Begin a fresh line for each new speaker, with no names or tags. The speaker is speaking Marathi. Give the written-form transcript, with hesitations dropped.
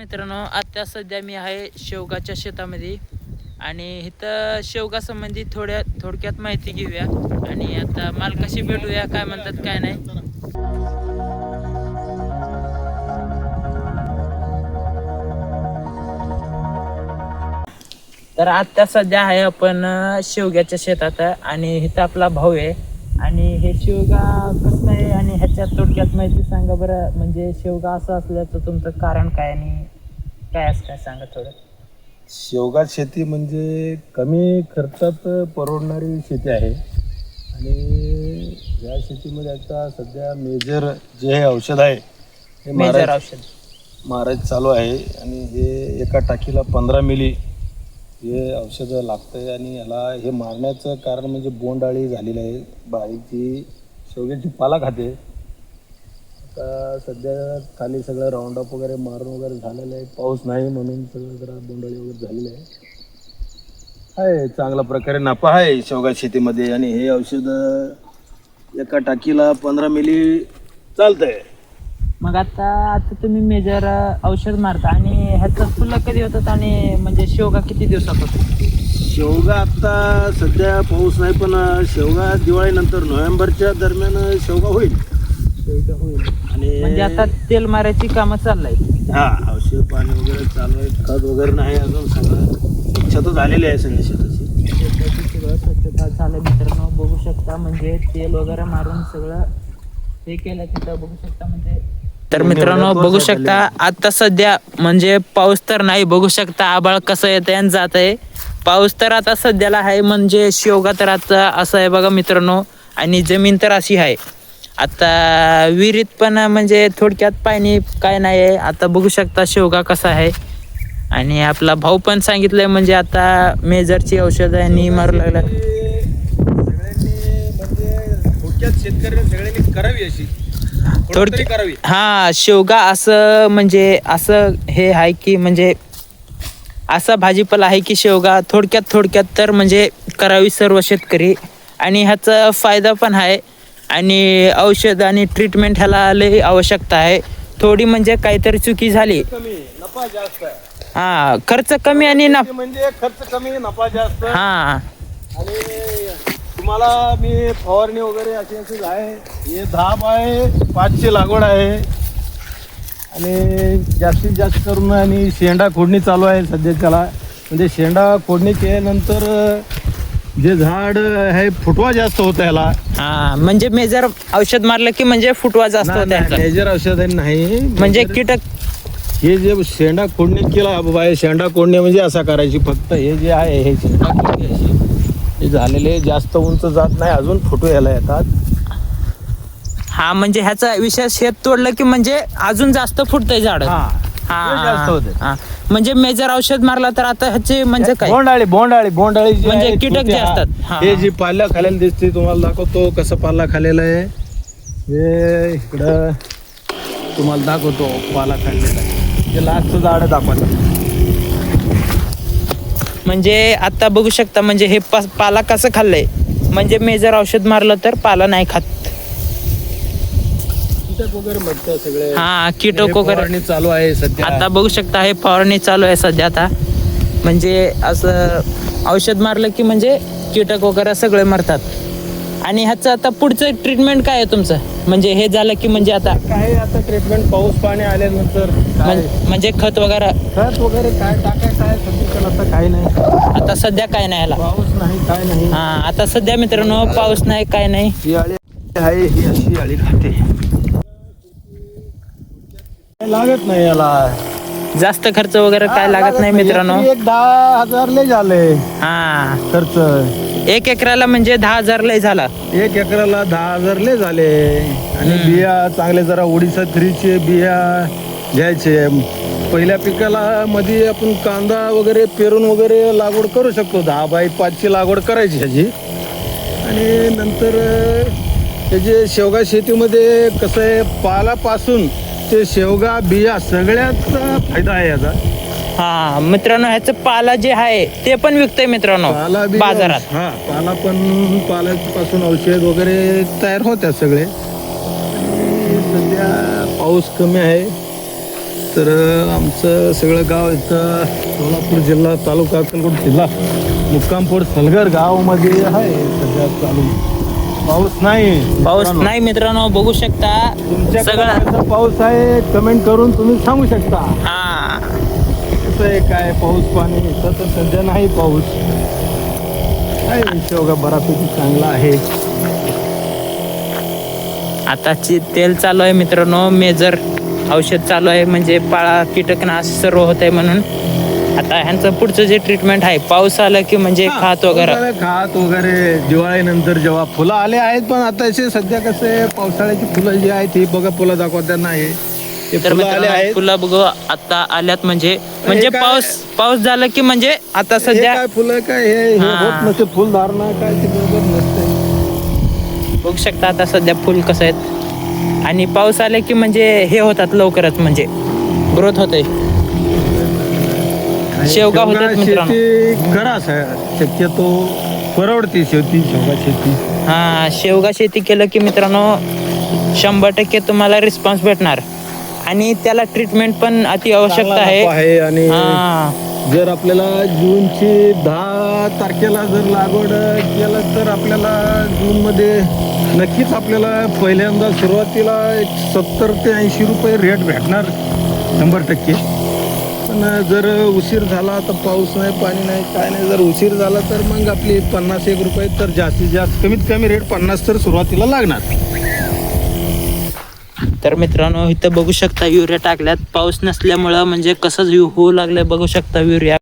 मित्रांनो, आता सध्या मी आहे शेवगाच्या शेतामध्ये आणि इथं शेवगा संबंधी थोडक्यात माहिती घेऊया आणि आता मालकाशी भेटूया, काय म्हणतात काय नाही. तर आता सध्या आहे आपण शेवग्याच्या शेतात आणि इथं आपला भाऊ आहे आणि हे शेवगा कसं आहे आणि ह्याच्यात थोडक्यात माहिती सांगा बरं. म्हणजे शेवगा असं असल्याचं तुमचं कारण काय आणि काय असं काय सांगा थोडं.
शेवगा शेती म्हणजे कमी खर्चात परवडणारी शेती आहे आणि या शेतीमध्ये आता सध्या मेजर जे हे औषध आहे हे
मेजर औषध
मारायचं चालू आहे आणि हे एका टाकीला 15 मिली हे औषध लागतं आणि याला हे मारण्याचं कारण म्हणजे बोंडअळी झालेली आहे. बारीक जी शेवग्याची पाला खाते. आता सध्या खाली सगळं राऊंडअप वगैरे मारून वगैरे झालेलं आहे. पाऊस नाही म्हणून सगळं जरा बोंडअळी वगैरे झालेलं आहे. चांगला प्रकारे नफा आहे शेवगा शेतीमध्ये आणि हे औषध एका टाकीला 15 मिली चालतंय.
मग आता तुम्ही मेजर औषध मारता आणि ह्याचं फुलं कधी होतात आणि म्हणजे शेवगा किती दिवसात होतो?
शेवगा आता सध्या पाऊस नाही पण शेवगा दिवाळीनंतर नोव्हेंबरच्या दरम्यान शेवगा होईल.
आणि म्हणजे आता तेल मारायची कामं चाललंय.
औषध पाणी वगैरे चालू आहे. खत वगैरे नाही अजून. सगळं स्वच्छता झालेली आहे सगळ्या शेताची.
सगळं स्वच्छता झालं मित्रांनो, बघू शकता. म्हणजे तेल वगैरे मारून सगळं हे केलं तिथं बघू शकता. म्हणजे तर मित्रांनो बघू शकता आता सध्या म्हणजे पाऊस तर नाही. बघू शकता आबाळ कसं येतंय आणि जात आहे. पाऊस तर आता सध्याला आहे म्हणजे शेवगा तर आता असं आहे बघा मित्रांनो. आणि जमीन तर अशी आहे. आता विहिरीत पण म्हणजे थोडक्यात पाणी काय नाही आहे. आता बघू शकता शेवगा कसा आहे. आणि आपला भाऊ पण सांगितलंय म्हणजे आता मेजरची औषधं यांनी मारू लागला.
सगळ्यांनी म्हणजे थोडक्यात शेतकऱ्यांनी सगळ्यांनी करावी अशी थोडक्यात करावी.
शेवगा असं म्हणजे असं हे आहे की म्हणजे असा भाजीपाला आहे की शेवगा थोडक्यात तर म्हणजे करावी सर्व शेतकरी. आणि ह्याचा फायदा पण आहे आणि औषध आणि ट्रीटमेंट ह्याला लई आवश्यकता आहे. थोडी म्हणजे काहीतरी चुकी झाली
कमी नफा जास्त आहे.
खर्च कमी आणि
म्हणजे खर्च कमी नफा जास्त.
आणि
तुम्हाला मी फवारणी वगैरे अशी आहे. हे 10 बाय 5ची लागवड आहे आणि जास्तीत जास्त करून आणि शेंडा खोडणी चालू आहे सध्या त्याला. म्हणजे शेंडा खोडणी केल्यानंतर जे झाड आहे फुटवा जास्त होत याला.
म्हणजे मेजर औषध मारलं की म्हणजे फुटवा जास्त होता.
मेजर औषध नाही
म्हणजे कीटक.
हे जे शेंडा खोडणी केला बाबा, शेंडा खोडणी म्हणजे असा करायची. फक्त हे जे आहे हे शेंडा खोडणी अशी हे झालेले जास्त उंच जात नाही अजून फुटू यायला येतात.
म्हणजे ह्याचा विशेष शेत तोडलं की म्हणजे अजून जास्त फुटतंय झाड.
जास्त होते.
म्हणजे मेजर औषध मारला तर आता ह्याचे म्हणजे काय
बोंडाळी
म्हणजे कीटक जे असतात.
हे जी पाल्या खालेली दिसते तुम्हाला दाखवतो कसं पाला खालेला आहे. हे इकडं तुम्हाला दाखवतो पाला खाल्लेला आहे. हे लास्टचं झाड दाखवायचं.
म्हणजे आता बघू शकता म्हणजे हे पाला कसं खाल्लंय. म्हणजे मेजर औषध मारलं तर पाला नाही खात.
कीटक वगैरे मरतं सगळे.
कीटक वगैरे
चालू आहे सध्या.
आता बघू शकता हे फवारणी चालू आहे सध्या आता. म्हणजे असं औषध मारलं की म्हणजे कीटक वगैरे सगळे मरतात. आणि ह्याचं आता पुढचं ट्रीटमेंट काय आहे तुमचं? म्हणजे हे झालं की म्हणजे आता
काय आता ट्रीटमेंट पाऊस पाणी आल्यानंतर
म्हणजे खत वगैरे
काय टाकायचं आहे सध्या आता काही नाही.
आता सध्या काय नाही याला
पाऊस नाही काय नाही.
आता सध्या मित्रांनो पाऊस नाही काय नाही.
ही अळी आहे ही अशी अळी खाते. लागत नाही याला
जास्त खर्च वगैरे काय लागत नाही मित्रांनो.
10,000 लय झाले खर्च.
1 एकराला म्हणजे 10,000 लय झाला.
1 एकराला 10,000 लय झाले. आणि बिया चांगले जरा ओडिसा 3चे बिया घ्यायचे. पहिल्या पिकाला मध्ये आपण कांदा वगैरे पेरून वगैरे लागवड करू शकतो. 10 बाय 5ची लागवड करायची ह्याची. आणि नंतर त्याचे शेवगा शेतीमध्ये कसं आहे पालापासून ते शेवगा बिया सगळ्याचा फायदा आहे याचा.
मित्रांनो ह्याचं पाला जे आहे ते पण विकतंय मित्रांनो बाजारात.
पाल्यापासून औषध वगैरे तयार होतात सगळे. सध्या पाऊस कमी आहे तर आमचं सगळं गाव इथं सोलापूर जिल्हा तालुका अक्कलकोट जिल्हा मुक्कामपूर सलगर गावामध्ये आहे सध्या चालू. पाऊस नाही.
पाऊस नाही मित्रांनो, बघू शकता
तुमच्या
सगळं.
पाऊस आहे कमेंट करून तुम्ही सांगू शकता
हा
कसं आहे काय पाऊस पाणी. इथं तर सध्या नाही पाऊस आहे. शेवगा बऱ्यापैकी चांगला आहे.
आताची तेल चालू आहे मित्रांनो, मेजर औषध चालू आहे म्हणजे पाळा कीटकनाशक सर्व होत आहे म्हणून. आता ह्यांचं पुढचं जे ट्रीटमेंट आहे पाऊस आला की म्हणजे खात वगैरे
दिवाळीनंतर जेव्हा फुलं आले आहेत. पण आता असे सध्या कसं आहे पावसाळ्याची फुलं जी आहेत ही बघा फुलं दाखवत त्यांना आहे ते
तर
फुलं आले
मित्रांनो
आहेत.
फुलं बघू आता आल्यात म्हणजे
काय-
पाऊस झाला की म्हणजे आता
हे
सध्या
काय फुलं काय हे
हा.
होत नसते फुल धारणा काय ते बरोबर नसते.
बघू शकता आता सध्या फुल कसं आहेत आणि पाऊस आले की म्हणजे हे होतात लवकरच म्हणजे ग्रोथ होते. शेवगा होतात मित्रांनो.
शेती करा शक्यतो परवडते शेवगा शेती.
हा शेवगा शेती केलं की मित्रांनो 100% तुम्हाला रिस्पॉन्स भेटणार आणि त्याला ट्रीटमेंट पण अति आवश्यकता
चांगला नफा आहे. आणि
हा
जर आपल्याला जूनची 10 तारखेला जर लागवड केलं तर आपल्याला जूनमध्ये नक्कीच आपल्याला पहिल्यांदा सुरुवातीला 70 ते 80 रुपये रेट भेटणार 100%. पण जर उशीर झाला तर पाऊस नाही पाणी नाही काय नाही जर उशीर झाला तर मग आपली 50-1 रुपये तर जास्तीत जास्त कमीत कमी रेट 50 तर सुरुवातीला लागणार.
तर मित्रांनो इथं बघू शकता युरिया टाकल्यात पाऊस नसल्यामुळं म्हणजे कसं होऊ लागलंय बघू शकता युरिया